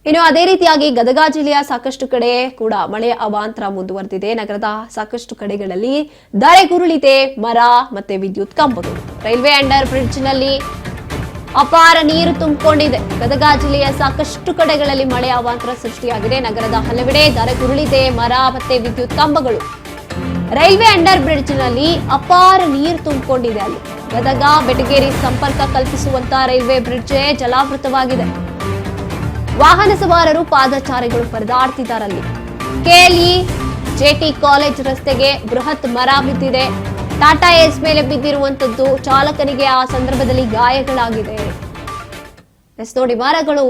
ಇನ್ನು ಅದೇ ರೀತಿಯಾಗಿ ಗದಗ ಜಿಲ್ಲೆಯ ಸಾಕಷ್ಟು ಕಡೆ ಕೂಡ ಮಳೆಯ ಅವಾಂತರ ಮುಂದುವರೆದಿದೆ. ನಗರದ ಸಾಕಷ್ಟು ಕಡೆಗಳಲ್ಲಿ ಧರೆಗುರುಳಿದೆ ಮರ ಮತ್ತೆ ವಿದ್ಯುತ್ ಕಂಬಗಳು. ರೈಲ್ವೆ ಅಂಡರ್ ಬ್ರಿಡ್ಜ್ ನಲ್ಲಿ ಅಪಾರ ನೀರು ತುಂಬಿಕೊಂಡಿದೆ. ಗದಗ ಜಿಲ್ಲೆಯ ಸಾಕಷ್ಟು ಕಡೆಗಳಲ್ಲಿ ಮಳೆಯ ಅವಾಂತರ ಸೃಷ್ಟಿಯಾಗಿದೆ. ನಗರದ ಹಲವೆಡೆ ಧರೆಗುರುಳಿದೆ ಮರ ಮತ್ತೆ ವಿದ್ಯುತ್ ಕಂಬಗಳು. ರೈಲ್ವೆ ಅಂಡರ್ ಬ್ರಿಡ್ಜ್ ನಲ್ಲಿ ಅಪಾರ ನೀರು ತುಂಬಿಕೊಂಡಿದೆ. ಅಲ್ಲಿ ಗದಗ ಬೆಟಗೇರಿ ಸಂಪರ್ಕ ಕಲ್ಪಿಸುವಂತ ರೈಲ್ವೆ ಬ್ರಿಡ್ಜ್ ಜಲಾವೃತವಾಗಿದೆ. ವಾಹನ ಸವಾರರು ಪಾದಚಾರಿಗಳು ಪರದಾಡ್ತಿದ್ದಾರಲ್ಲಿ. ಕೆಎಲ್ಇ ಜೆಟಿ ಕಾಲೇಜ್ ರಸ್ತೆಗೆ ಬೃಹತ್ ಮರ ಬಿದ್ದಿದೆ. ಟಾಟಾ ಏಸ್ ಮೇಲೆ ಬಿದ್ದಿರುವಂತದ್ದು, ಚಾಲಕನಿಗೆ ಆ ಸಂದರ್ಭದಲ್ಲಿ ಗಾಯಗಳಾಗಿದೆ. ನೋಡಿ, ಮರಗಳು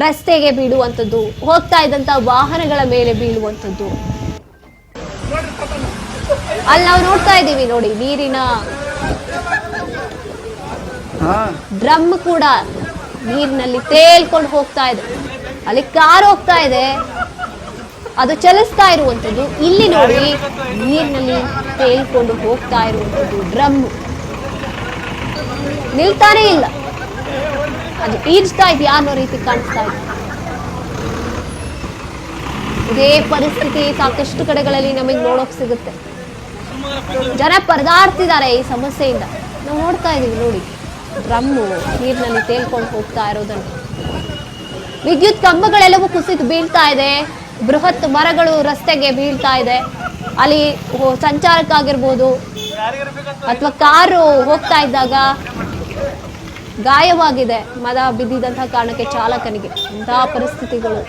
ರಸ್ತೆಗೆ ಬೀಳುವಂತದ್ದು, ಹೋಗ್ತಾ ಇದ್ದಂತ ವಾಹನಗಳ ಮೇಲೆ ಬೀಳುವಂತದ್ದು. ಅಲ್ಲಿ ನಾವು ನೋಡ್ತಾ ಇದ್ದೀವಿ ನೋಡಿ, ನೀರಿನ ಡ್ರಮ್ ಕೂಡ ನೀರಿನಲ್ಲಿ ತೇಲ್ಕೊಂಡು ಹೋಗ್ತಾ ಇದೆ. ಅಲ್ಲಿ ಕಾರ್ ಹೋಗ್ತಾ ಇದೆ, ಅದು ಚಲಿಸ್ತಾ ಇರುವಂತದ್ದು. ಇಲ್ಲಿ ನೋಡಿ, ನೀರಿನಲ್ಲಿ ತೇಲ್ಕೊಂಡು ಹೋಗ್ತಾ ಇರುವಂತದ್ದು ಡ್ರಮ್ ನಿಲ್ತಾನೆ ಇಲ್ಲ, ಅದು ಈಜ್ತಾ ಇದೆಯಾ ಅನ್ನೋ ರೀತಿ ಕಾಣಿಸ್ತಾ ಇದೆ. ಇದೇ ಪರಿಸ್ಥಿತಿ ಸಾಕಷ್ಟು ಕಡೆಗಳಲ್ಲಿ ನಮಗೆ ನೋಡೋಕ್ ಸಿಗುತ್ತೆ. ಜನ ಪರದಾಡ್ತಿದ್ದಾರೆ ಈ ಸಮಸ್ಯೆಯಿಂದ. ನಾವು ನೋಡ್ತಾ ಇದೀವಿ ನೋಡಿ, ಡ್ರಮ್ಮು ನೀರಿನಲ್ಲಿ ತೇಲ್ಕೊಂಡು ಹೋಗ್ತಾ ಇರೋದನ್ನು. ವಿದ್ಯುತ್ ಕಂಬಗಳೆಲ್ಲವೂ ಕುಸಿದು ಬೀಳ್ತಾ ಇದೆ. ಬೃಹತ್ ಮರಗಳು ರಸ್ತೆಗೆ ಬೀಳ್ತಾ ಇದೆ. ಅಲ್ಲಿ ಸಂಚಾರಕ್ಕಾಗಿರ್ಬೋದು ಅಥವಾ ಕಾರು ಹೋಗ್ತಾ ಇದ್ದಾಗ ಗಾಯವಾಗಿದೆ. ಮರ ಬಿದ್ದಿದಂತಹ ಕಾರಣಕ್ಕೆ ಚಾಲಕನಿಗೆ. ಇಂತಹ ಪರಿಸ್ಥಿತಿಗಳು